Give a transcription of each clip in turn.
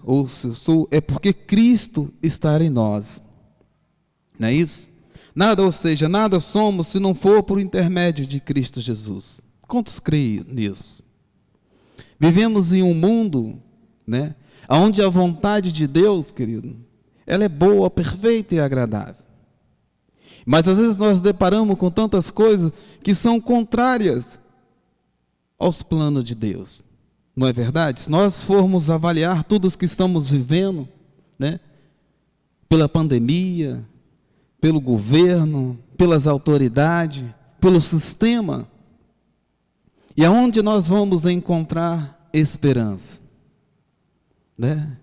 ou se eu sou, é porque Cristo está em nós. Não é isso? Nada, ou seja, nada somos se não for por intermédio de Cristo Jesus. Quantos creem nisso? Vivemos em um mundo, né, onde a vontade de Deus, querido, ela é boa, perfeita e agradável. Mas às vezes nós deparamos com tantas coisas que são contrárias aos planos de Deus. Não é verdade? Se nós formos avaliar tudo o que estamos vivendo, né, pela pandemia, pelo governo, pelas autoridades, pelo sistema, e aonde nós vamos encontrar esperança? Né?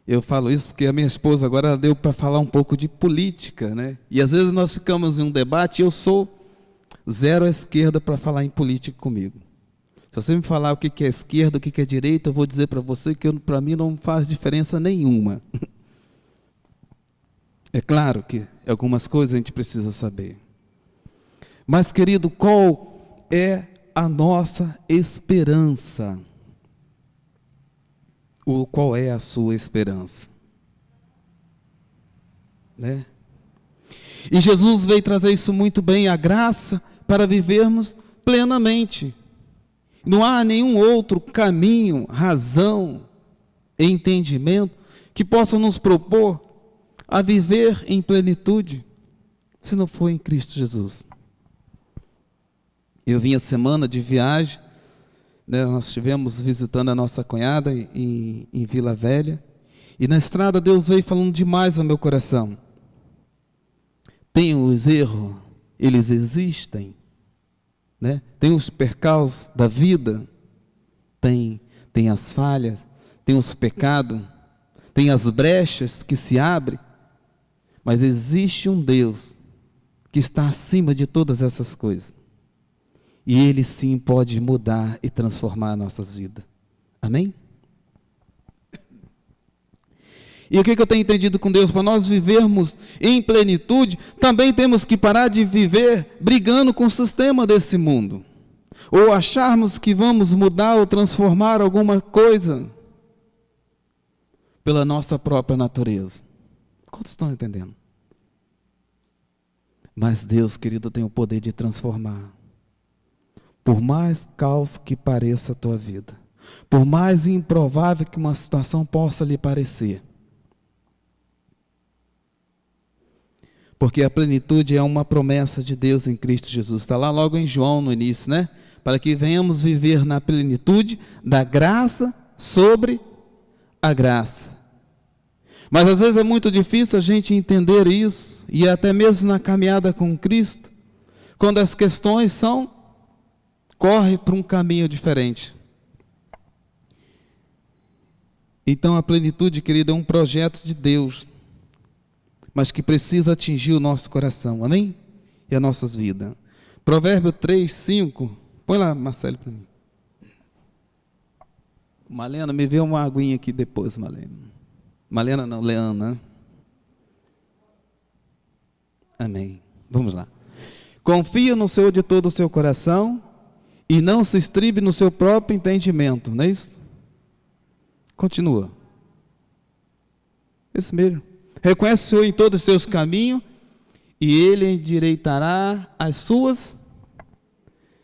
Eu falo isso porque a minha esposa agora deu para falar um pouco de política, né? E às vezes nós ficamos em um debate e eu sou zero à esquerda para falar em política comigo. Se você me falar o que é esquerda, o que é direita, eu vou dizer para você que para mim não faz diferença nenhuma. É claro que algumas coisas a gente precisa saber. Mas, querido, qual é a nossa esperança? Qual é a sua esperança? Né? E Jesus veio trazer isso muito bem, a graça para vivermos plenamente. Não há nenhum outro caminho, razão, entendimento que possa nos propor a viver em plenitude, se não for em Cristo Jesus. Eu vim a semana de viagem, né, nós estivemos visitando a nossa cunhada em Vila Velha, e na estrada Deus veio falando demais ao meu coração. Tem os erros, eles existem, né? Tem os percalços da vida, tem as falhas, tem os pecados, tem as brechas que se abrem, mas existe um Deus que está acima de todas essas coisas. E Ele sim pode mudar e transformar nossas vidas. Amém? E o que eu tenho entendido com Deus? Para nós vivermos em plenitude, também temos que parar de viver brigando com o sistema desse mundo. Ou acharmos que vamos mudar ou transformar alguma coisa pela nossa própria natureza. Quantos estão entendendo? Mas Deus, querido, tem o poder de transformar. Por mais caos que pareça a tua vida, por mais improvável que uma situação possa lhe parecer, porque a plenitude é uma promessa de Deus em Cristo Jesus. Está lá logo em João no início, né? Para que venhamos viver na plenitude da graça sobre a graça. Mas às vezes é muito difícil a gente entender isso, e até mesmo na caminhada com Cristo, quando as questões corre para um caminho diferente. Então a plenitude, querido, é um projeto de Deus, mas que precisa atingir o nosso coração, amém? E as nossas vidas. Provérbio 3, 5, põe lá, Marcelo, para mim. Malena, me vê uma aguinha aqui depois, Malena. Malena não, Leana. Amém. Vamos lá. Confia no Senhor de todo o seu coração e não se estribe no seu próprio entendimento, não é isso? Continua. Esse mesmo. Reconhece o Senhor em todos os seus caminhos e Ele endireitará as suas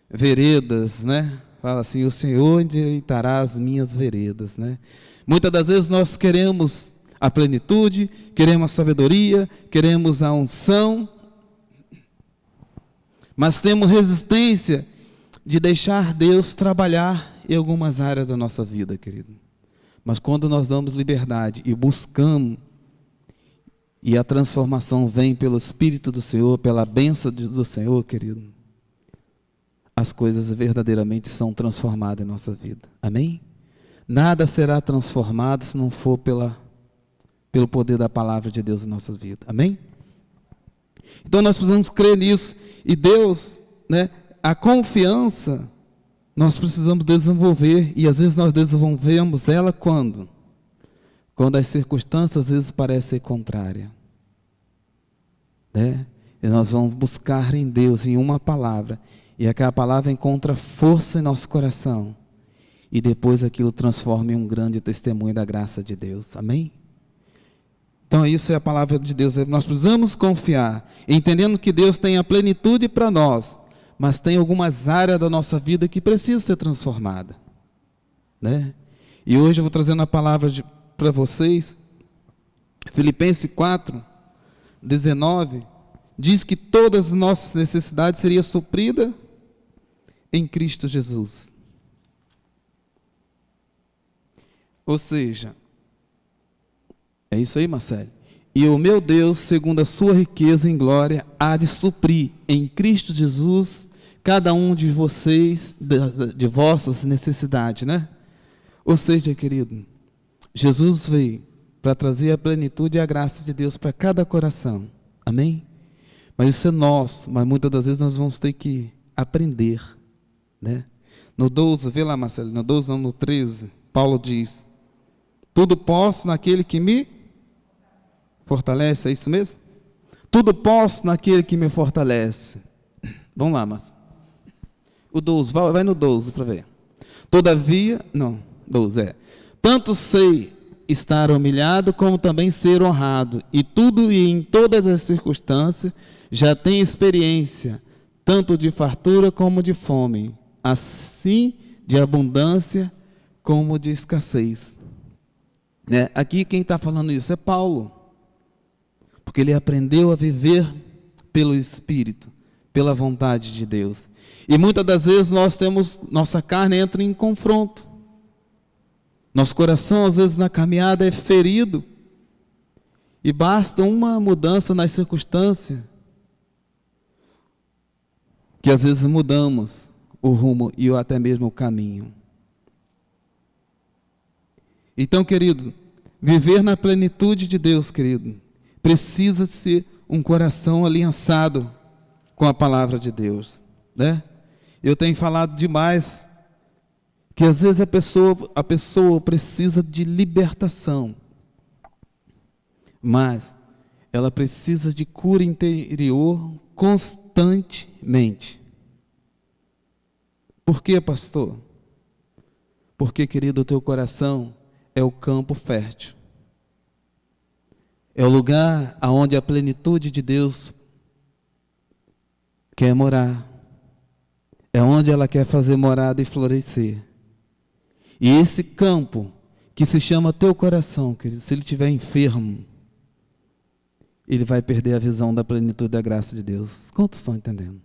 veredas, né? Fala assim, o Senhor endireitará as minhas veredas, né? Muitas das vezes nós queremos a plenitude, queremos a sabedoria, queremos a unção, mas temos resistência de deixar Deus trabalhar em algumas áreas da nossa vida, querido. Mas quando nós damos liberdade e buscamos, e a transformação vem pelo Espírito do Senhor, pela bênção do Senhor, querido, as coisas verdadeiramente são transformadas em nossa vida. Amém? Nada será transformado se não for pelo poder da palavra de Deus em nossas vidas. Amém? Então nós precisamos crer nisso. E Deus, né, a confiança, nós precisamos desenvolver. E às vezes nós desenvolvemos ela quando? Quando as circunstâncias às vezes parecem contrárias. Né? E nós vamos buscar em Deus, em uma palavra. E aquela palavra encontra força em nosso coração. e depois aquilo transforma em um grande testemunho da graça de Deus. Amém? Então isso é a palavra de Deus. Nós precisamos confiar, entendendo que Deus tem a plenitude para nós, mas tem algumas áreas da nossa vida que precisam ser transformadas, né? E hoje eu vou trazendo a palavra para vocês. Filipenses 4:19 diz que todas as nossas necessidades seriam supridas em Cristo Jesus. Ou seja, é isso aí, Marcelo. E o meu Deus, segundo a sua riqueza em glória, há de suprir em Cristo Jesus cada um de vocês, de vossas necessidades, né? Ou seja, querido, Jesus veio para trazer a plenitude e a graça de Deus para cada coração. Amém? Mas isso é nosso, mas muitas das vezes nós vamos ter que aprender, né? No 12, vê lá, Marcelo, no 12 não, no 13, Paulo diz: tudo posso naquele que me fortalece, é isso mesmo? Tudo posso naquele que me fortalece. Vamos lá, Marcelo. O 12, vai no 12 para ver. Todavia, não, 12 tanto sei estar humilhado como também ser honrado, e tudo e em todas as circunstâncias já tenho experiência, tanto de fartura como de fome, assim de abundância como de escassez. Né? Aqui quem está falando isso é Paulo, porque ele aprendeu a viver pelo Espírito, pela vontade de Deus. E muitas das vezes nossa carne entra em confronto. Nosso coração, às vezes, na caminhada é ferido. E basta uma mudança nas circunstâncias, que às vezes mudamos o rumo e até mesmo o caminho. Então, querido, viver na plenitude de Deus, querido, precisa ser um coração aliançado com a palavra de Deus, né? Eu tenho falado demais que às vezes a pessoa precisa de libertação, mas ela precisa de cura interior constantemente. Por quê, pastor? Porque, querido, o teu coração é o campo fértil. É o lugar onde a plenitude de Deus quer morar. É onde ela quer fazer morada e florescer. E esse campo, que se chama teu coração, querido, se ele estiver enfermo, ele vai perder a visão da plenitude da graça de Deus. Quantos estão entendendo?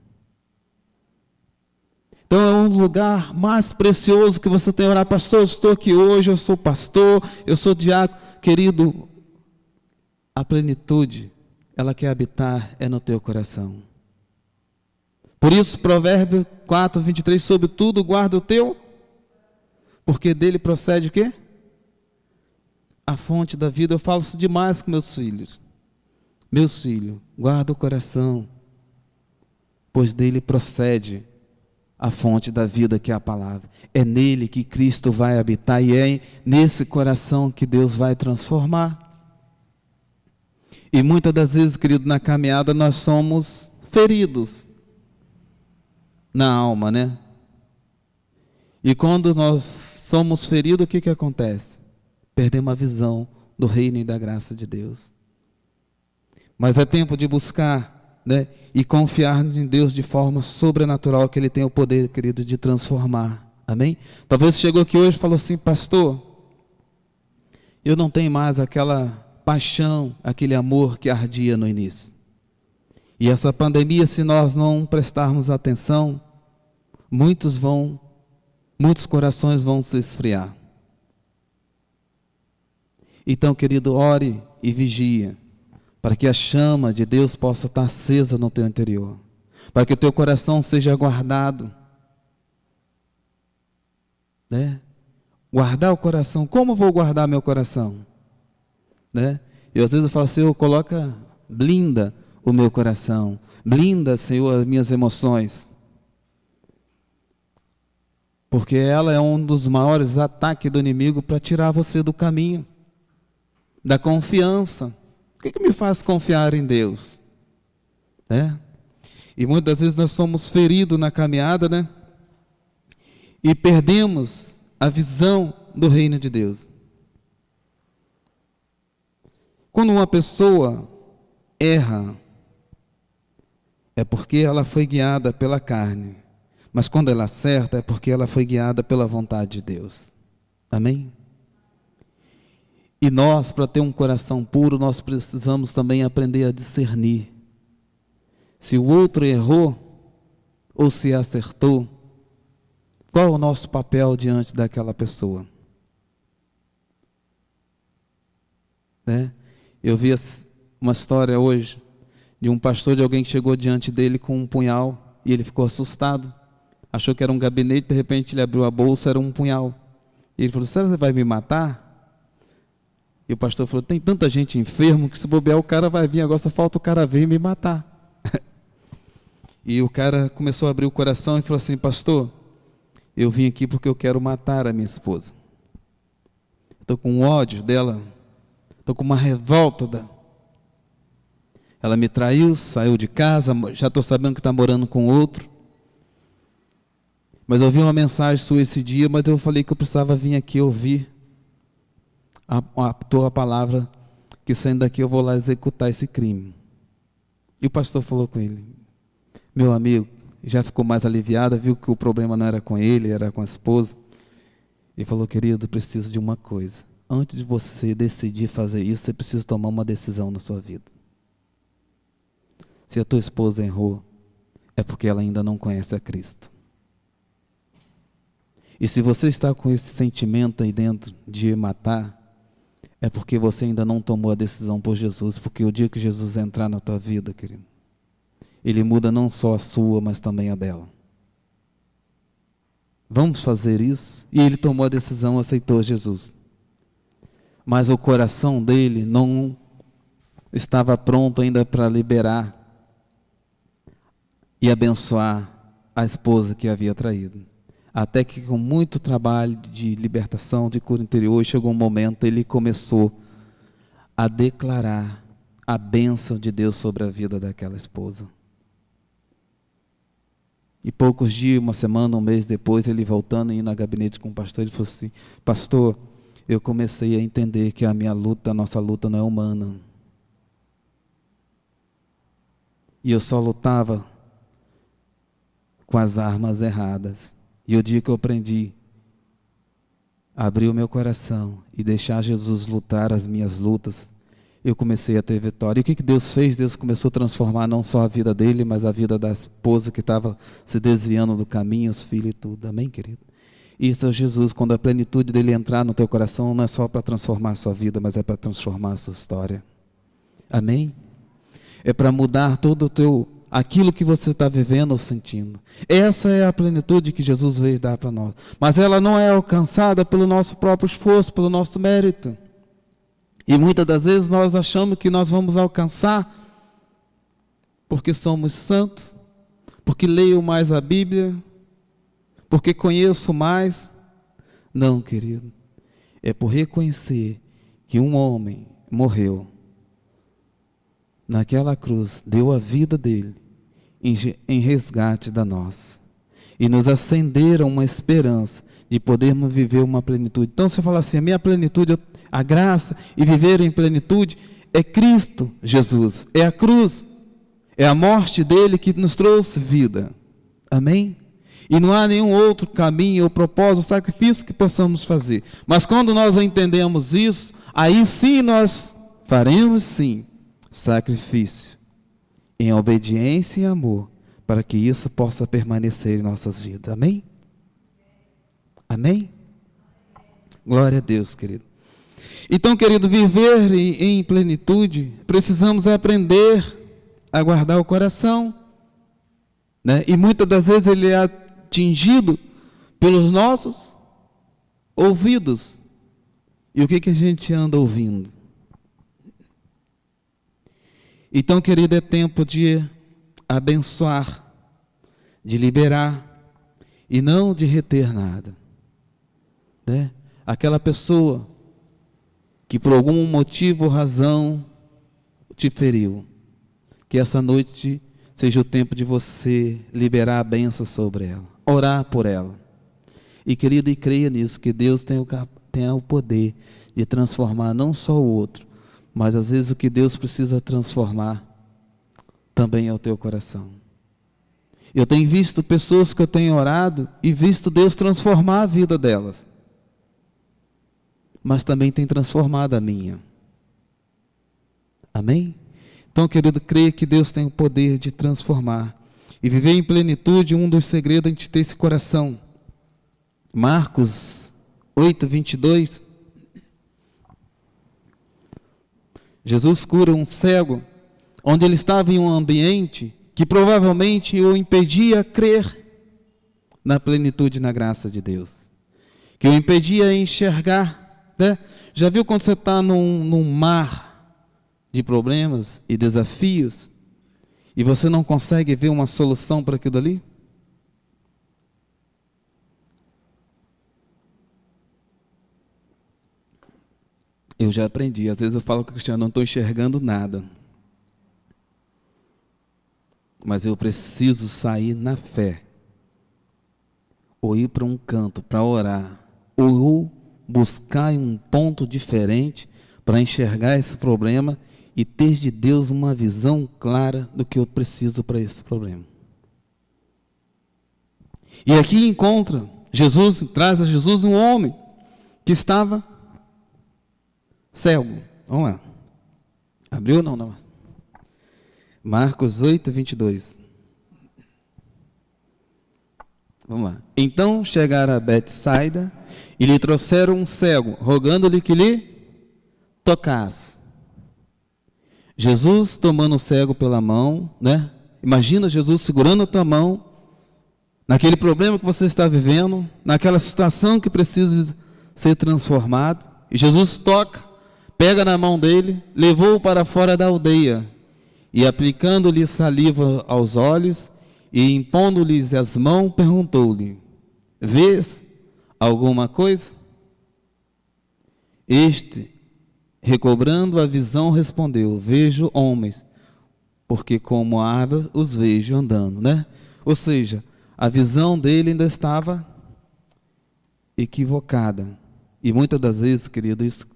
Então é um lugar mais precioso que você tem a orar. Pastor, eu estou aqui hoje, eu sou pastor, eu sou diácono. Querido, a plenitude, ela quer habitar é no teu coração. Por isso, Provérbios 4:23, sobretudo guarda o teu, porque dele procede o quê? A fonte da vida. Eu falo isso demais com meus filhos. Meus filhos, guarda o coração, pois dele procede a fonte da vida, que é a palavra. É nele que Cristo vai habitar e é nesse coração que Deus vai transformar. E muitas das vezes, querido, na caminhada nós somos feridos na alma, né? E quando nós somos feridos, o que acontece? Perdemos a visão do reino e da graça de Deus. Mas é tempo de buscar, né? E confiar em Deus de forma sobrenatural, que Ele tem o poder, querido, de transformar. Amém? Talvez você chegou aqui hoje e falou assim: pastor, eu não tenho mais aquela paixão, aquele amor que ardia no início. E essa pandemia, se nós não prestarmos atenção, muitos corações vão se esfriar. Então, querido, ore e vigie, para que a chama de Deus possa estar acesa no teu interior, para que o teu coração seja guardado, né? Guardar o coração. Como vou guardar meu coração? Né? E às vezes eu falo: Senhor, blinda o meu coração, blinda, Senhor, as minhas emoções, porque ela é um dos maiores ataques do inimigo para tirar você do caminho, da confiança. O que me faz confiar em Deus? Né? E muitas vezes nós somos feridos na caminhada, né? E perdemos a visão do reino de Deus. Quando uma pessoa erra, é porque ela foi guiada pela carne. Mas quando ela acerta, é porque ela foi guiada pela vontade de Deus. Amém? E nós, para ter um coração puro, nós precisamos também aprender a discernir. Se o outro errou, ou se acertou, qual é o nosso papel diante daquela pessoa? Né? Eu vi uma história hoje, de um pastor, de alguém que chegou diante dele com um punhal, e ele ficou assustado, achou que era um gabinete, de repente ele abriu a bolsa, era um punhal, e ele falou: será que você vai me matar? E o pastor falou: tem tanta gente enfermo, que se bobear o cara vai vir, agora só falta o cara vir e me matar. E o cara começou a abrir o coração e falou assim: pastor, eu vim aqui porque eu quero matar a minha esposa, estou com ódio dela, estou com uma revolta ela me traiu, saiu de casa, já estou sabendo que está morando com outro. Mas eu ouvi uma mensagem sua esse dia, mas eu falei que eu precisava vir aqui ouvir a tua palavra, que saindo daqui eu vou lá executar esse crime. E o pastor falou com ele: meu amigo, já ficou mais aliviado, viu que o problema não era com ele, era com a esposa. E falou: querido, preciso de uma coisa. Antes de você decidir fazer isso, você precisa tomar uma decisão na sua vida. Se a tua esposa errou, é porque ela ainda não conhece a Cristo. E se você está com esse sentimento aí dentro de matar, é porque você ainda não tomou a decisão por Jesus. Porque o dia que Jesus entrar na tua vida, querido, Ele muda não só a sua, mas também a dela. Vamos fazer isso? E ele tomou a decisão, aceitou Jesus. Mas o coração dele não estava pronto ainda para liberar e abençoar a esposa que havia traído. Até que, com muito trabalho de libertação, de cura interior, chegou um momento, ele começou a declarar a bênção de Deus sobre a vida daquela esposa. E poucos dias, uma semana, um mês depois, ele voltando e indo no gabinete com o pastor, ele falou assim: pastor, eu comecei a entender que a minha luta, a nossa luta não é humana. E eu só lutava com as armas erradas. E o dia que eu aprendi a abrir o meu coração e deixar Jesus lutar as minhas lutas, eu comecei a ter vitória. E o que Deus fez? Deus começou a transformar não só a vida dele, mas a vida da esposa que estava se desviando do caminho, os filhos e tudo. Amém, querido? Isso é Jesus, quando a plenitude dele entrar no teu coração, não é só para transformar a sua vida, mas é para transformar a sua história. Amém? É para mudar todo aquilo que você está vivendo ou sentindo. Essa é a plenitude que Jesus veio dar para nós. Mas ela não é alcançada pelo nosso próprio esforço, pelo nosso mérito. E muitas das vezes nós achamos que nós vamos alcançar porque somos santos, porque leio mais a Bíblia, porque conheço mais. Não, querido. É por reconhecer que um homem morreu naquela cruz, deu a vida dele em resgate da nossa. E nos acenderam uma esperança de podermos viver uma plenitude. Então você fala assim: a minha plenitude, a graça e viver em plenitude é Cristo Jesus, é a cruz, é a morte dele que nos trouxe vida. Amém? E não há nenhum outro caminho ou propósito, sacrifício que possamos fazer. Mas quando nós entendemos isso, aí sim nós faremos sim sacrifício em obediência e amor, para que isso possa permanecer em nossas vidas. Amém? Amém? Glória a Deus, querido. Então, querido, viver em plenitude, precisamos aprender a guardar o coração, né? E muitas das vezes ele é atingido pelos nossos ouvidos. E o que a gente anda ouvindo? Então, querido, é tempo de abençoar, de liberar e não de reter nada, né? Aquela pessoa que por algum motivo ou razão te feriu, que essa noite seja o tempo de você liberar a bênção sobre ela, orar por ela E querido, e creia nisso, que Deus tem o poder de transformar não só o outro, mas às vezes o que Deus precisa transformar também é o teu coração. Eu tenho visto pessoas que eu tenho orado e visto Deus transformar a vida delas, mas também tem transformado a minha. Amém? Então, querido, creia que Deus tem o poder de transformar. E viver em plenitude, um dos segredos é a gente ter esse coração. Marcos 8, 22. Jesus cura um cego, onde ele estava em um ambiente que provavelmente o impedia crer na plenitude e na graça de Deus. Que o impedia enxergar, né? Já viu quando você está num mar de problemas e desafios, e você não consegue ver uma solução para aquilo ali? Eu já aprendi, às vezes eu falo com o Cristiano, não estou enxergando nada. Mas eu preciso sair na fé, ou ir para um canto para orar, ou buscar um ponto diferente para enxergar esse problema e ter de Deus uma visão clara do que eu preciso para esse problema. E aqui encontra Jesus, traz a Jesus um homem que estava cego. Vamos lá. Abriu ou não? Não. Marcos 8, 22. Vamos lá. Então chegaram a Betsaida e lhe trouxeram um cego, rogando-lhe que lhe tocasse. Jesus tomando o cego pela mão, né? Imagina Jesus segurando a tua mão, naquele problema que você está vivendo, naquela situação que precisa ser transformado. E Jesus toca, pega na mão dele, levou-o para fora da aldeia, e aplicando-lhe saliva aos olhos, e impondo-lhes as mãos, perguntou-lhe: vês alguma coisa? Este, recobrando a visão, respondeu: vejo homens, porque como árvores os vejo andando, né? Ou seja, a visão dele ainda estava equivocada. E muitas das vezes, querido, isso,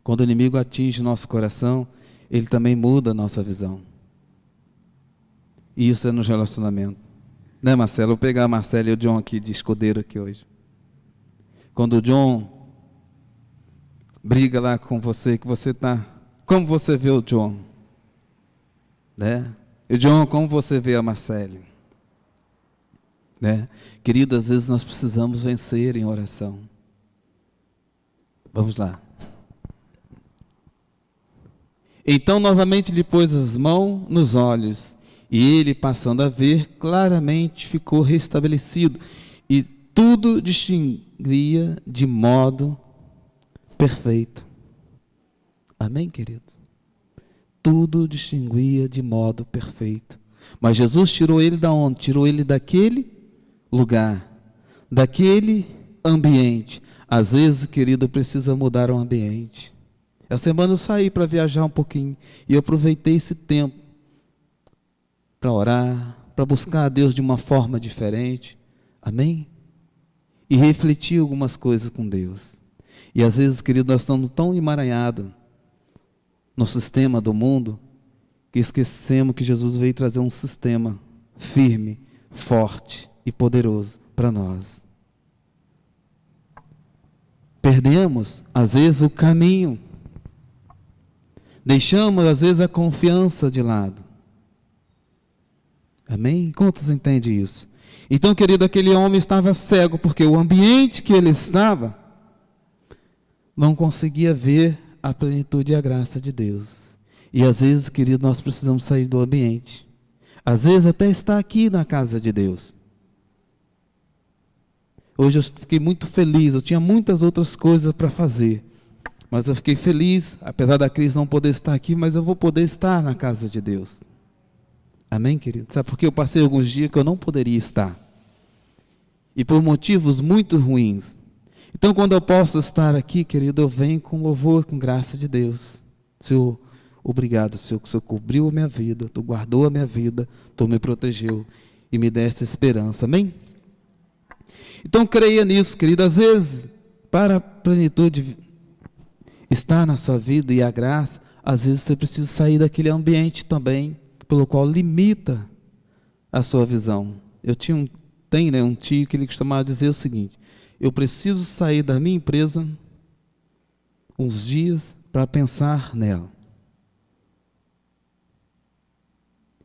quando o inimigo atinge nosso coração, ele também muda a nossa visão. E isso é nos relacionamentos. Né, Marcelo? Eu vou pegar a Marcela e o John aqui de escudeiro aqui hoje. Quando o John briga lá com você, que você está... Como você vê o John? Né? E o John, como você vê a Marcele? Né? Querido, às vezes nós precisamos vencer em oração. Vamos lá. Então novamente lhe pôs as mãos nos olhos, e ele, passando a ver, claramente ficou restabelecido, e tudo distinguia de modo perfeito. Amém, queridos? Tudo distinguia de modo perfeito. Mas Jesus tirou ele da onde? Tirou ele daquele lugar, daquele ambiente. Às vezes, querido, precisa mudar o ambiente. Essa semana eu saí para viajar um pouquinho, e eu aproveitei esse tempo para orar, para buscar a Deus de uma forma diferente. Amém? E refletir algumas coisas com Deus. E às vezes, querido, nós estamos tão emaranhados no sistema do mundo, que esquecemos que Jesus veio trazer um sistema firme, forte e poderoso para nós. Perdemos, às vezes, o caminho. Deixamos, às vezes, a confiança de lado. Amém? Quantos entendem isso? Então, querido, aquele homem estava cego, porque o ambiente que ele estava não conseguia ver a plenitude e a graça de Deus. E às vezes, querido, nós precisamos sair do ambiente. Às vezes até estar aqui na casa de Deus. Hoje eu fiquei muito feliz, eu tinha muitas outras coisas para fazer. Mas eu fiquei feliz, apesar da crise não poder estar aqui, mas eu vou poder estar na casa de Deus. Amém, querido? Sabe por que eu passei alguns dias que eu não poderia estar? E por motivos muito ruins. Então, quando eu posso estar aqui, querido, eu venho com louvor, com graça de Deus. Senhor, obrigado, Senhor, que o Senhor cobriu a minha vida, Tu guardou a minha vida, Tu me protegeu e me deste esperança. Amém? Então creia nisso, querido. Às vezes, para a plenitude estar na sua vida e a graça, às vezes você precisa sair daquele ambiente também, pelo qual limita a sua visão. Tem um tio que ele costumava dizer o seguinte: eu preciso sair da minha empresa uns dias para pensar nela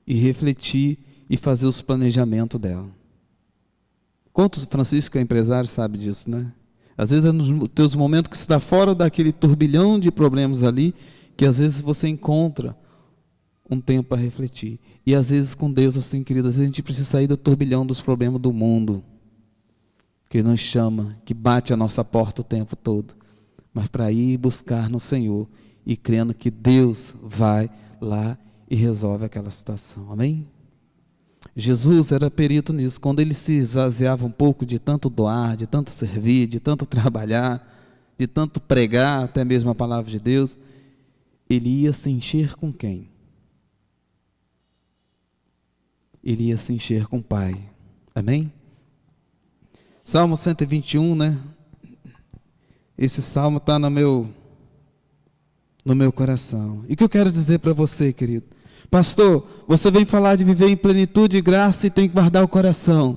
e refletir e fazer os planejamentos dela. Quantos Francisco é empresário sabe disso, né? Às vezes é nos teus momentos que você está fora daquele turbilhão de problemas ali, que às vezes você encontra um tempo para refletir. E às vezes com Deus, assim, querido, às vezes a gente precisa sair do turbilhão dos problemas do mundo, que nos chama, que bate a nossa porta o tempo todo, mas para ir buscar no Senhor e crendo que Deus vai lá e resolve aquela situação. Amém? Jesus era perito nisso. Quando ele se esvaziava um pouco de tanto doar, de tanto servir, de tanto trabalhar, de tanto pregar, até mesmo a palavra de Deus, ele ia se encher com quem? Ele ia se encher com o Pai. Amém? Salmo 121, né? Esse salmo está no meu coração. E o que eu quero dizer para você, querido? Pastor, você vem falar de viver em plenitude e graça e tem que guardar o coração.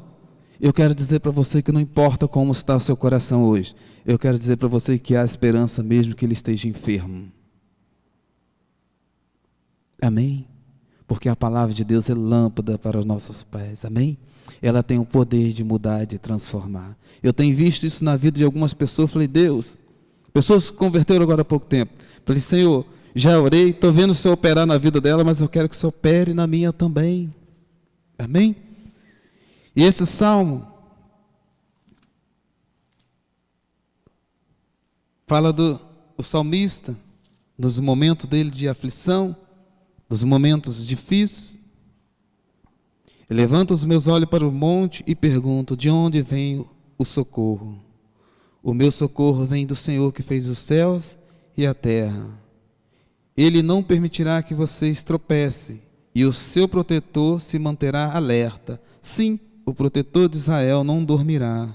Eu quero dizer para você que não importa como está o seu coração hoje. Eu quero dizer para você que há esperança mesmo que ele esteja enfermo. Amém? Porque a palavra de Deus é lâmpada para os nossos pés. Amém? Ela tem o poder de mudar, de transformar. Eu tenho visto isso na vida de algumas pessoas. Falei, Deus, pessoas se converteram agora há pouco tempo. Falei, Senhor, já orei, estou vendo o Senhor operar na vida dela, mas eu quero que o Senhor opere na minha também. Amém? E esse salmo fala o salmista, nos momentos dele de aflição, nos momentos difíceis. Eu levanto os meus olhos para o monte e pergunto, de onde vem o socorro? O meu socorro vem do Senhor que fez os céus e a terra. Ele não permitirá que você tropece, e o seu protetor se manterá alerta. Sim, o protetor de Israel não dormirá.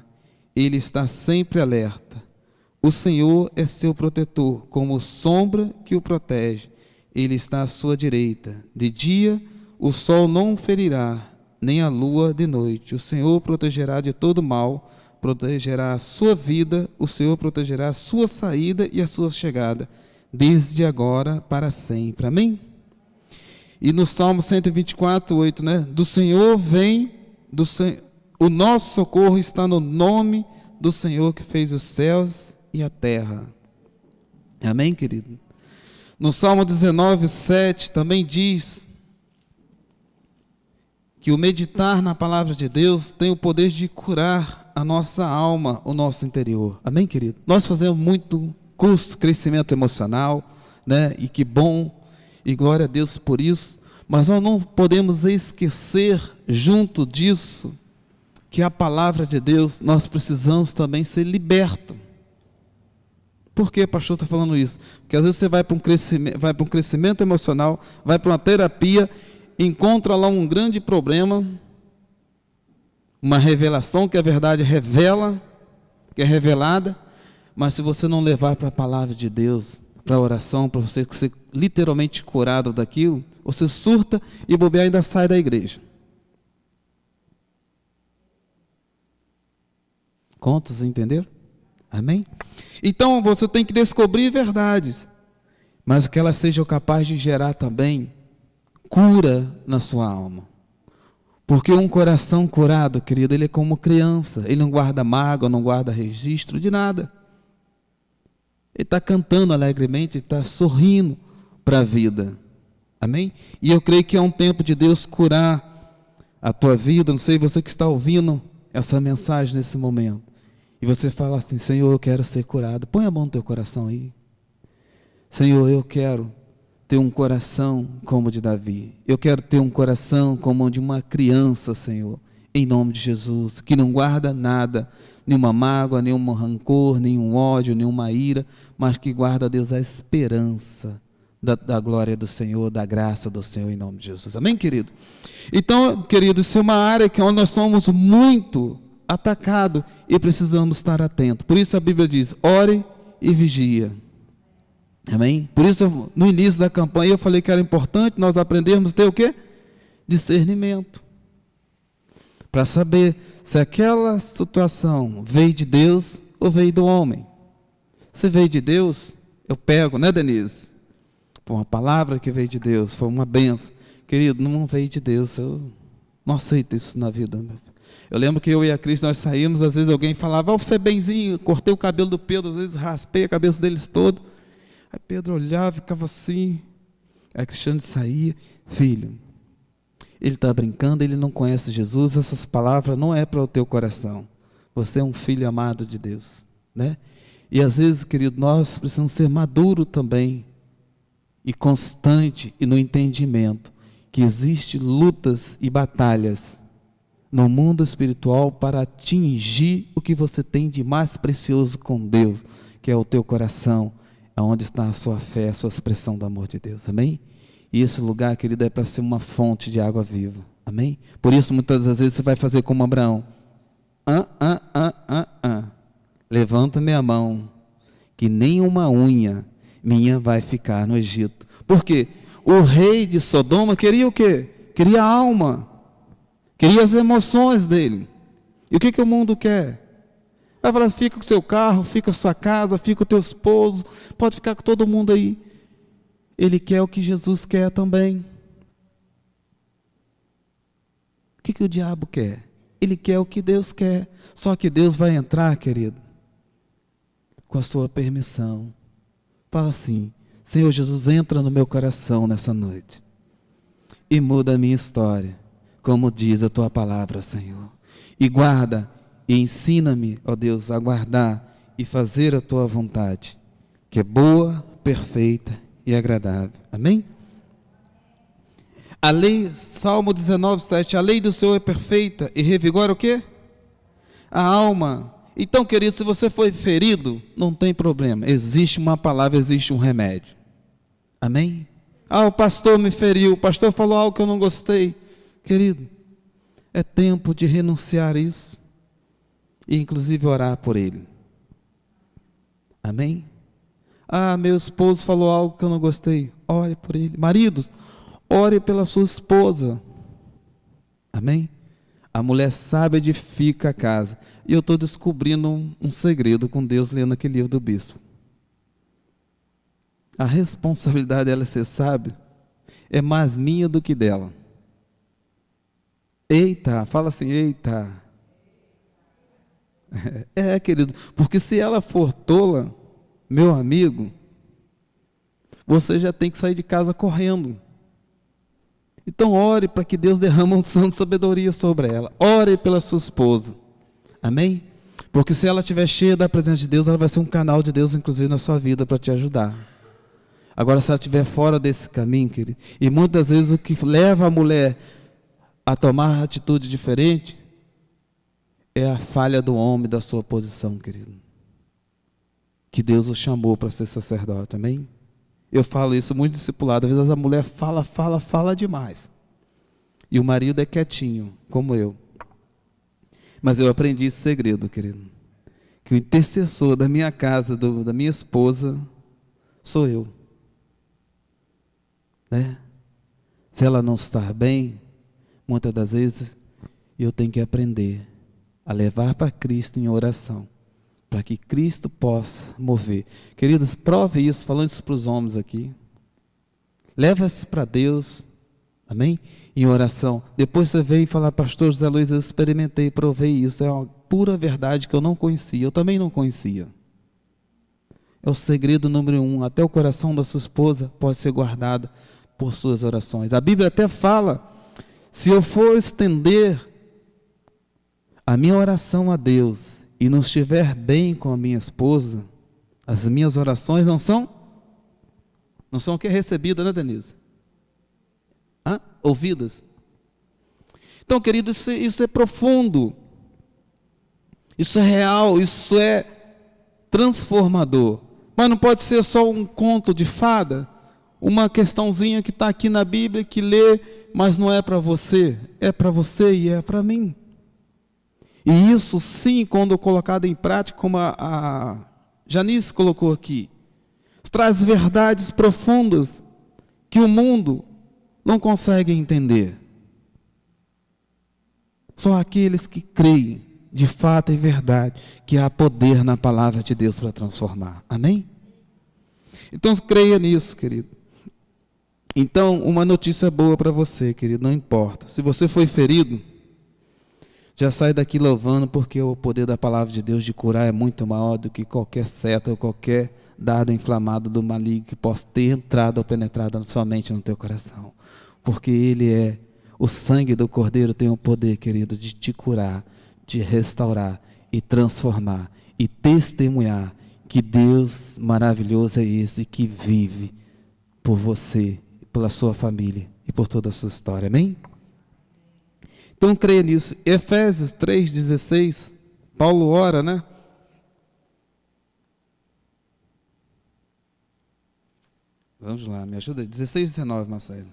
Ele está sempre alerta. O Senhor é seu protetor, como sombra que o protege. Ele está à sua direita. De dia, o sol não o ferirá, nem a lua de noite. O Senhor protegerá de todo mal, protegerá a sua vida, o Senhor protegerá a sua saída e a sua chegada, desde agora para sempre. Amém? E no Salmo 124, 8, né? Do Senhor vem, o nosso socorro está no nome do Senhor que fez os céus e a terra. Amém, querido? No Salmo 19, 7 também diz que o meditar na palavra de Deus tem o poder de curar a nossa alma, o nosso interior. Amém, querido? Nós fazemos muito curso, crescimento emocional, né? E que bom, e glória a Deus por isso, mas nós não podemos esquecer, junto disso, que a palavra de Deus, nós precisamos também ser libertos. Por que o pastor está falando isso? Porque às vezes você vai para um crescimento emocional, vai para uma terapia, encontra lá um grande problema, uma revelação que a verdade revela, que é revelada, mas se você não levar para a palavra de Deus, para a oração, para você ser literalmente curado daquilo, você surta e bobear ainda sai da igreja. Contos, entenderam? Amém? Então você tem que descobrir verdades, mas que elas sejam capazes de gerar também cura na sua alma. Porque um coração curado, querido, ele é como criança, ele não guarda mágoa, não guarda registro de nada. Ele está cantando alegremente, ele está sorrindo para a vida. Amém? E eu creio que é um tempo de Deus curar a tua vida. Não sei, você que está ouvindo essa mensagem nesse momento. E você fala assim, Senhor, eu quero ser curado. Põe a mão no teu coração aí. Senhor, eu quero ter um coração como o de Davi. Eu quero ter um coração como o de uma criança, Senhor. Em nome de Jesus. Que não guarda nada. Nenhuma mágoa, nenhum rancor, nenhum ódio, nenhuma ira. Mas que guarda, Deus, a esperança da glória do Senhor, da graça do Senhor, em nome de Jesus. Amém, querido? Então, querido, isso é uma área que nós somos muito atacado e precisamos estar atentos. Por isso a Bíblia diz, ore e vigia. Amém? Por isso, no início da campanha, eu falei que era importante nós aprendermos a ter o quê? Discernimento. Para saber se aquela situação veio de Deus ou veio do homem. Se veio de Deus, eu pego, né, Denise? Uma palavra que veio de Deus, foi uma benção. Querido, não veio de Deus, eu não aceito isso na vida. Eu lembro que eu e a Cris, nós saímos, às vezes alguém falava, o Febenzinho, cortei o cabelo do Pedro, às vezes raspei a cabeça deles todo. Aí Pedro olhava, ficava assim. Aí Cristiano saía, filho, ele está brincando, ele não conhece Jesus, essas palavras não é para o teu coração. Você é um filho amado de Deus, né? E às vezes, querido, nós precisamos ser maduros também, e constante, e no entendimento, que existem lutas e batalhas no mundo espiritual para atingir o que você tem de mais precioso com Deus, que é o teu coração, onde está a sua fé, a sua expressão do amor de Deus, amém? E esse lugar, querido, é para ser uma fonte de água viva, amém? Por isso, muitas das vezes, você vai fazer como Abraão, levanta minha mão, que nem uma unha minha vai ficar no Egito. Por quê? O rei de Sodoma queria o quê? Queria a alma, queria as emoções dele. E o que o mundo quer? Vai falar, fica com o seu carro, fica com a sua casa, fica com o teu esposo, pode ficar com todo mundo aí. Ele quer o que Jesus quer também. O que o diabo quer? Ele quer o que Deus quer. Só que Deus vai entrar, querido, com a sua permissão. Fala assim, Senhor Jesus, entra no meu coração nessa noite e muda a minha história, como diz a tua palavra, Senhor. E guarda e ensina-me, ó Deus, a guardar e fazer a tua vontade, que é boa, perfeita e agradável. Amém? A lei, Salmo 19, 7, a lei do Senhor é perfeita e revigora o quê? A alma. Então, querido, se você foi ferido, não tem problema. Existe uma palavra, existe um remédio. Amém? O pastor me feriu, o pastor falou algo que eu não gostei. Querido, é tempo de renunciar a isso. E inclusive orar por ele. Amém? Meu esposo falou algo que eu não gostei. Ore por ele. Maridos, ore pela sua esposa. Amém? A mulher sábia edifica a casa. E eu estou descobrindo um segredo com Deus lendo aquele livro do bispo. A responsabilidade dela ser sábia é mais minha do que dela. Eita, fala assim, eita. Querido, porque se ela for tola, meu amigo, você já tem que sair de casa correndo. Então ore para que Deus derrame uma unção de sabedoria sobre ela. Ore pela sua esposa. Amém? Porque se ela estiver cheia da presença de Deus, ela vai ser um canal de Deus, inclusive, na sua vida, para te ajudar. Agora, se ela estiver fora desse caminho, querido, e muitas vezes o que leva a mulher a tomar atitude diferente é a falha do homem, da sua posição, querido. Que Deus o chamou para ser sacerdote, amém? Eu falo isso muito discipulado, às vezes a mulher fala demais. E o marido é quietinho, como eu. Mas eu aprendi esse segredo, querido. Que o intercessor da minha casa, da minha esposa, sou eu. Né? Se ela não estar bem, muitas das vezes, eu tenho que aprender a levar para Cristo em oração, para que Cristo possa mover. Queridos, prove isso, falando isso para os homens aqui. Leva isso para Deus, amém? Em oração. Depois você vem e fala, pastor José Luiz, eu experimentei, provei isso. É uma pura verdade que eu não conhecia, eu também não conhecia. É o segredo número 1, até o coração da sua esposa pode ser guardado por suas orações. A Bíblia até fala, se eu for estender a minha oração a Deus e não estiver bem com a minha esposa, as minhas orações não são o que é recebidas, né, Denise? Ouvidas. Então, querido, isso é profundo, isso é real, isso é transformador. Mas não pode ser só um conto de fada, uma questãozinha que está aqui na Bíblia, que lê, mas não é para você, é para você e é para mim. E isso sim, quando colocado em prática, como a Janice colocou aqui, traz verdades profundas que o mundo não consegue entender. Só aqueles que creem, de fato e verdade, que há poder na palavra de Deus para transformar. Amém? Então, creia nisso, querido. Então, uma notícia boa para você, querido, não importa. Se você foi ferido, já sai daqui louvando, porque o poder da palavra de Deus de curar é muito maior do que qualquer seta ou qualquer dardo inflamado do maligno que possa ter entrado ou penetrado somente no teu coração. Porque ele é, o sangue do Cordeiro tem o poder, querido, de te curar, de restaurar e transformar e testemunhar que Deus maravilhoso é esse que vive por você, pela sua família e por toda a sua história. Amém? Então creia nisso. Efésios 3,16, Paulo ora, né? Vamos lá, me ajuda aí. 16 e 19, Marcelo.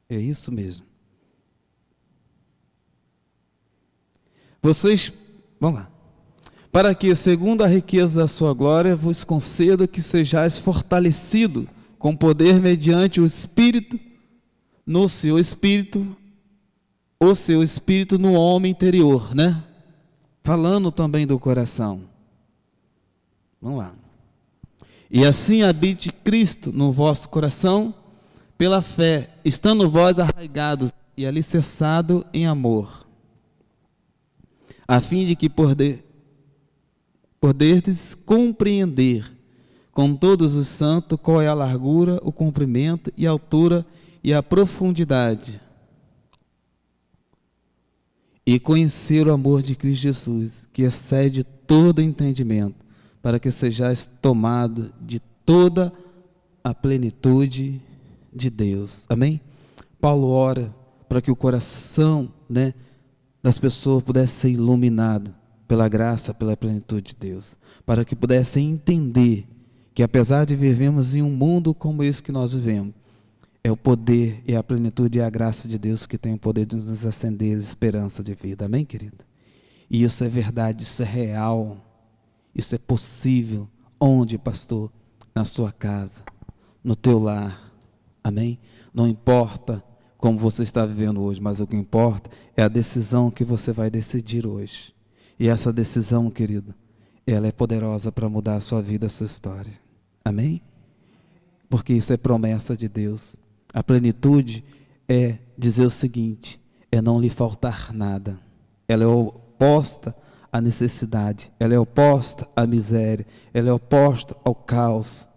É isso mesmo. Vocês, vamos lá. Para que, segundo a riqueza da sua glória, vos conceda que sejais fortalecido com poder mediante o Espírito, no seu Espírito, o seu Espírito no homem interior, né? Falando também do coração. Vamos lá. E assim habite Cristo no vosso coração, pela fé, estando vós arraigados e alicerçados em amor, a fim de que poderdes compreender com todos os santos qual é a largura, o comprimento e a altura e a profundidade, e conhecer o amor de Cristo Jesus, que excede todo entendimento, para que sejais tomado de toda a plenitude de Deus. Amém? Paulo ora para que o coração, né, das pessoas pudesse ser iluminado pela graça, pela plenitude de Deus, para que pudessem entender que apesar de vivermos em um mundo como esse que nós vivemos, é o poder e a plenitude e a graça de Deus que tem o poder de nos acender a esperança de vida. Amém, querido? E isso é verdade, isso é real, isso é possível. Onde, pastor? Na sua casa, no teu lar. Amém? Não importa como você está vivendo hoje, mas o que importa é a decisão que você vai decidir hoje. E essa decisão, querido, ela é poderosa para mudar a sua vida, a sua história. Amém? Porque isso é promessa de Deus. A plenitude é dizer o seguinte, é não lhe faltar nada. Ela é oposta à necessidade, ela é oposta à miséria, ela é oposta ao caos,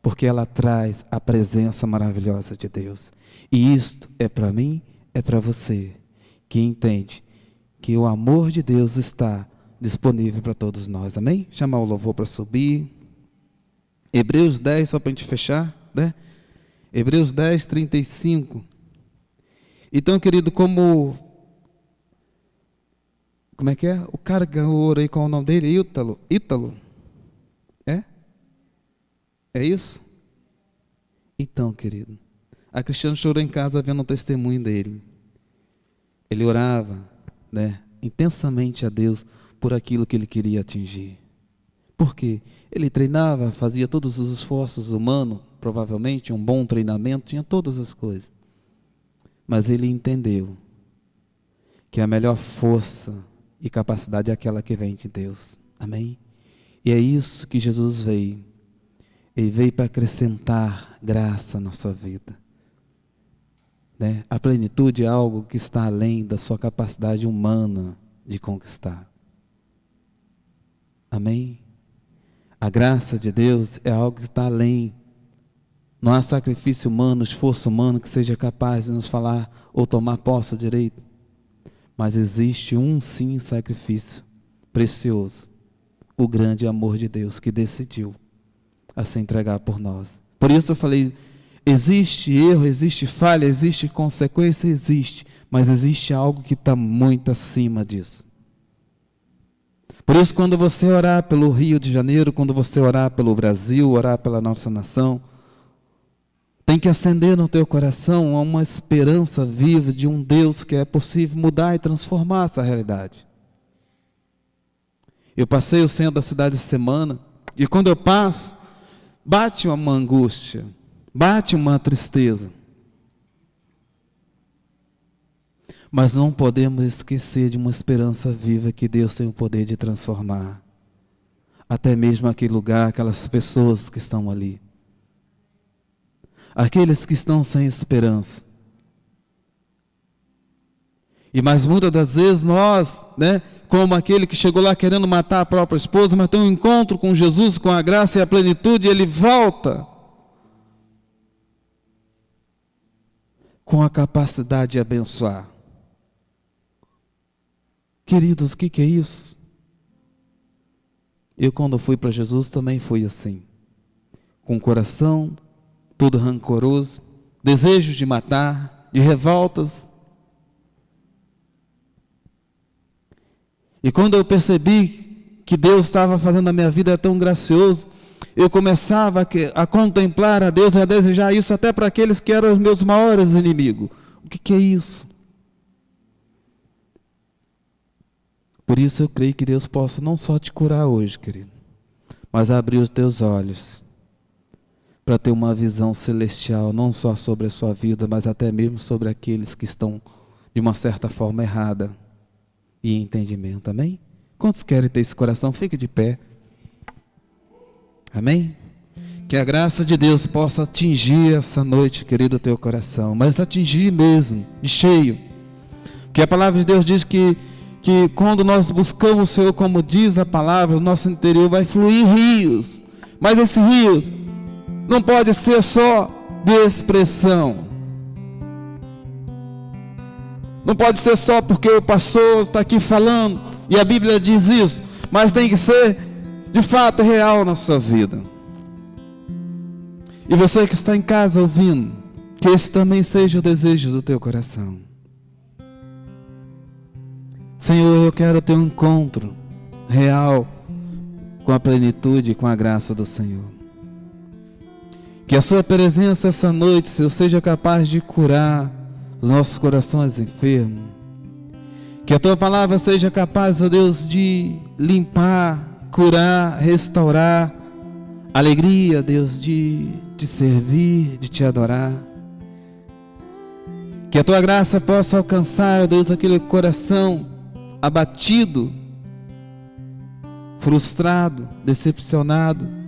porque ela traz a presença maravilhosa de Deus. E isto é para mim, é para você, que entende que o amor de Deus está disponível para todos nós. Amém? Chamar o louvor para subir. Hebreus 10, só para a gente fechar, né? Hebreus 10, 35. Então, querido, como é que é? O cara ganhou ouro aí, qual é o nome dele? Ítalo? É? É isso? Então, querido, a Cristiano chorou em casa vendo o testemunho dele. Ele orava, né, intensamente a Deus por aquilo que ele queria atingir. Por quê? Ele treinava, fazia todos os esforços humanos, provavelmente um bom treinamento, tinha todas as coisas. Mas ele entendeu que a melhor força e capacidade é aquela que vem de Deus. Amém? E é isso que Jesus veio. Ele veio para acrescentar graça na sua vida. Né? A plenitude é algo que está além da sua capacidade humana de conquistar. Amém? A graça de Deus é algo que está além. Não há sacrifício humano, esforço humano que seja capaz de nos falar ou tomar posse direito. Mas existe um sim sacrifício precioso. O grande amor de Deus que decidiu a se entregar por nós. Por isso eu falei, existe erro, existe falha, existe consequência, existe. Mas existe algo que está muito acima disso. Por isso, quando você orar pelo Rio de Janeiro, quando você orar pelo Brasil, orar pela nossa nação, Tem que acender no teu coração uma esperança viva de um Deus que é possível mudar e transformar essa realidade. Eu passei o centro da cidade essa semana, e quando eu passo, bate uma angústia, bate uma tristeza. Mas não podemos esquecer de uma esperança viva que Deus tem o poder de transformar. Até mesmo aquele lugar, aquelas pessoas que estão ali. Aqueles que estão sem esperança. E mas muitas das vezes nós, como aquele que chegou lá querendo matar a própria esposa, mas tem um encontro com Jesus, com a graça e a plenitude, e ele volta com a capacidade de abençoar. Queridos, o que é isso? Eu, quando fui para Jesus, também fui assim, com o coração todo rancoroso, desejo de matar, de revoltas. E quando eu percebi que Deus estava fazendo a minha vida tão gracioso, eu começava a contemplar a Deus e a desejar isso até para aqueles que eram os meus maiores inimigos. O que é isso? Por isso eu creio que Deus possa não só te curar hoje, querido, mas abrir os teus olhos para ter uma visão celestial, não só sobre a sua vida, mas até mesmo sobre aqueles que estão de uma certa forma errada e em entendimento, amém? Quantos querem ter esse coração? Fique de pé, amém? Que a graça de Deus possa atingir essa noite, querido, o teu coração, mas atingir mesmo, de cheio, porque a palavra de Deus diz que quando nós buscamos o Senhor, como diz a palavra, o nosso interior vai fluir rios, mas esses rios não pode ser só de expressão, não pode ser só porque o pastor está aqui falando e a Bíblia diz isso, mas tem que ser de fato real na sua vida. E você que está em casa ouvindo, que esse também seja o desejo do teu coração. Senhor, eu quero ter um encontro real com a plenitude e com a graça do Senhor. Que a sua presença essa noite, Senhor, seja capaz de curar os nossos corações enfermos. Que a tua palavra seja capaz, ó Deus, de limpar, curar, restaurar. Alegria, Deus, de te servir, de te adorar. Que a tua graça possa alcançar, ó Deus, aquele coração abatido, frustrado, decepcionado,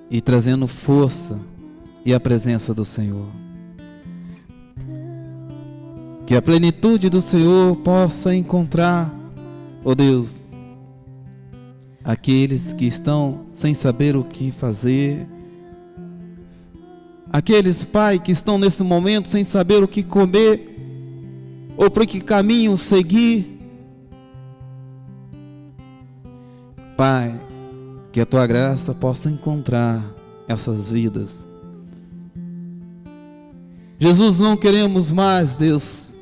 e trazendo força e a presença do Senhor. Que a plenitude do Senhor possa encontrar, ó Deus, aqueles que estão sem saber o que fazer, aqueles, Pai, que estão nesse momento sem saber o que comer, ou por que caminho seguir. Pai, que a tua graça possa encontrar essas vidas. Jesus, não queremos mais, Deus,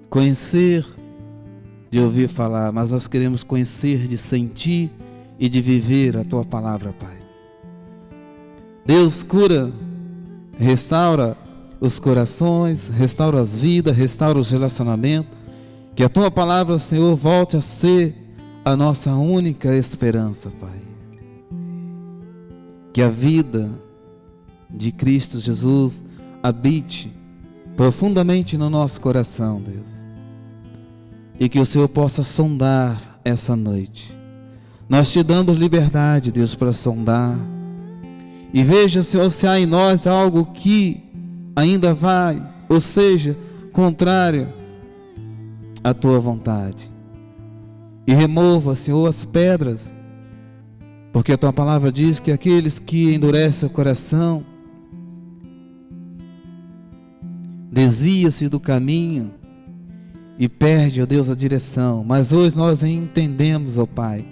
conhecer de ouvir falar, mas nós queremos conhecer de sentir e de viver a tua palavra, Pai. Deus, cura, restaura os corações, restaura as vidas, restaura os relacionamentos. Que a tua palavra, Senhor, volte a ser a nossa única esperança, Pai. Que a vida de Cristo Jesus habite profundamente no nosso coração, Deus. E que o Senhor possa sondar essa noite. Nós te damos liberdade, Deus, para sondar. E veja, Senhor, se há em nós algo que ainda vai, ou seja, contrário à tua vontade. E remova, Senhor, as pedras, porque a tua palavra diz que aqueles que endurecem o coração desvia-se do caminho e perde, ó Deus, a direção. Mas hoje nós entendemos, ó Pai,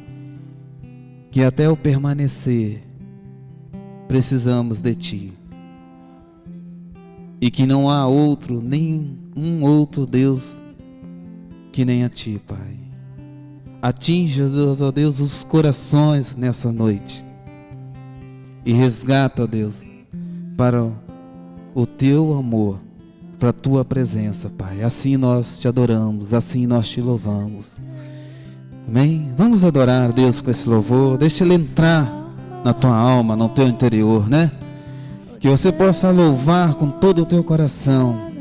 que até o permanecer precisamos de Ti. E que não há outro, nem um outro Deus que nem a Ti, Pai. Atinja, ó Deus, os corações nessa noite. e resgata, ó Deus, para o teu amor, para a tua presença, Pai. Assim nós te adoramos, assim nós te louvamos. Amém? Vamos adorar Deus com esse louvor. Deixa Ele entrar na tua alma, no teu interior, né? Que você possa louvar com todo o teu coração.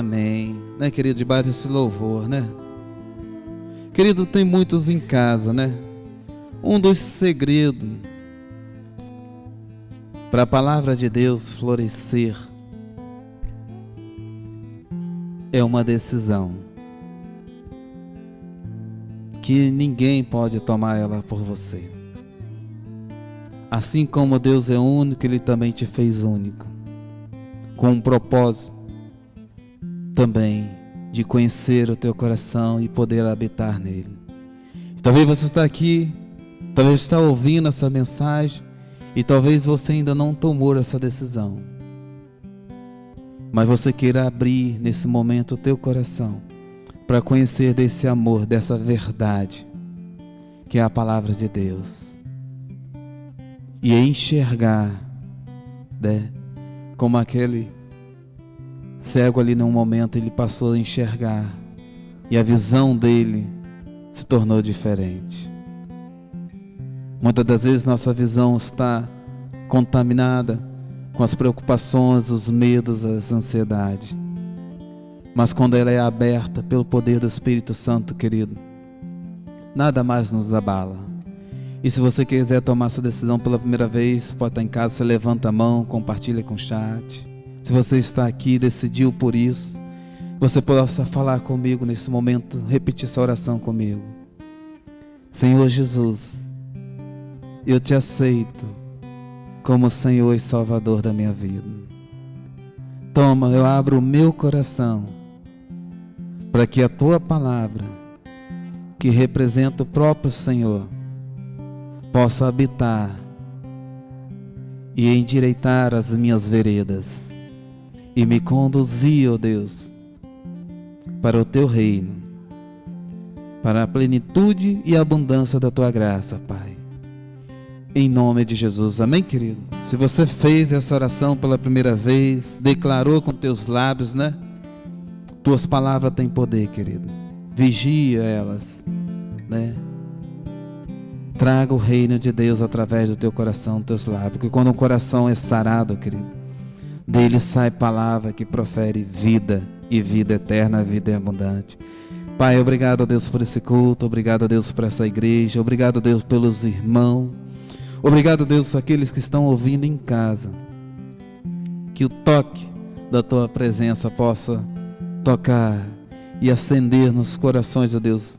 Amém, né, querido, debaixo desse louvor, né? Querido, tem muitos em casa, né? Um dos segredos para a palavra de Deus florescer é uma decisão que ninguém pode tomar ela por você. Assim como Deus é único, Ele também te fez único, com um propósito também de conhecer o teu coração e poder habitar nele. Talvez você está aqui, talvez está ouvindo essa mensagem e talvez você ainda não tomou essa decisão, mas você queira abrir nesse momento o teu coração para conhecer desse amor, dessa verdade que é a palavra de Deus, e enxergar, né, como aquele cego ali num momento ele passou a enxergar e a visão dele se tornou diferente. Muitas das vezes nossa visão está contaminada com as preocupações, os medos, as ansiedades, mas quando ela é aberta pelo poder do Espírito Santo, querido, nada mais nos abala. E se você quiser tomar essa decisão pela primeira vez, pode estar em casa, você levanta a mão, compartilha com o chat. Se você está aqui e decidiu por isso, você possa falar comigo nesse momento, repetir essa oração comigo. Senhor Jesus, eu te aceito como Senhor e Salvador da minha vida. Toma, eu abro o meu coração para que a tua palavra, que representa o próprio Senhor, possa habitar e endireitar as minhas veredas e me conduzir, ó Deus, para o teu reino, para a plenitude e abundância da tua graça, Pai. Em nome de Jesus, amém, querido? Se você fez essa oração pela primeira vez, declarou com teus lábios, né? Tuas palavras têm poder, querido. Vigia elas, né? Traga o reino de Deus através do teu coração, dos teus lábios. Porque quando o coração é sarado, querido, dele sai palavra que profere vida, e vida eterna, vida abundante. Pai, obrigado a Deus por esse culto, obrigado a Deus por essa igreja, obrigado a Deus pelos irmãos, obrigado a Deus por aqueles que estão ouvindo em casa. Que o toque da tua presença possa tocar e acender nos corações de Deus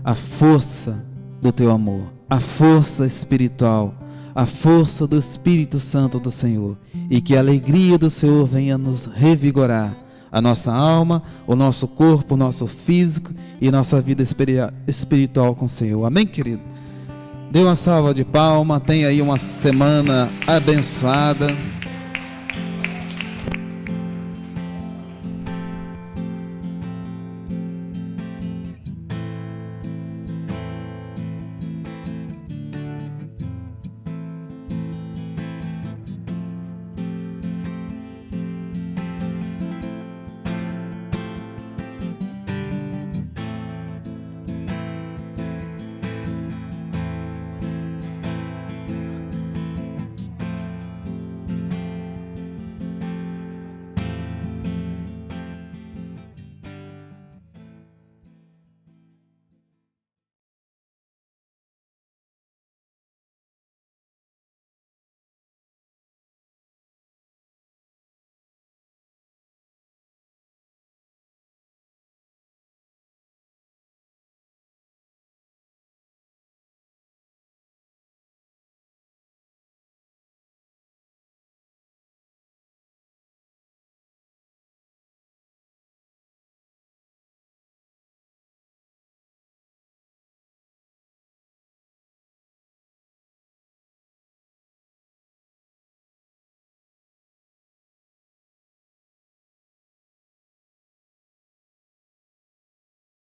a força do teu amor, a força espiritual, a força do Espírito Santo do Senhor, e que a alegria do Senhor venha nos revigorar a nossa alma, o nosso corpo, o nosso físico e nossa vida espiritual com o Senhor. Amém, querido? Dê uma salva de palmas, tenha aí uma semana abençoada.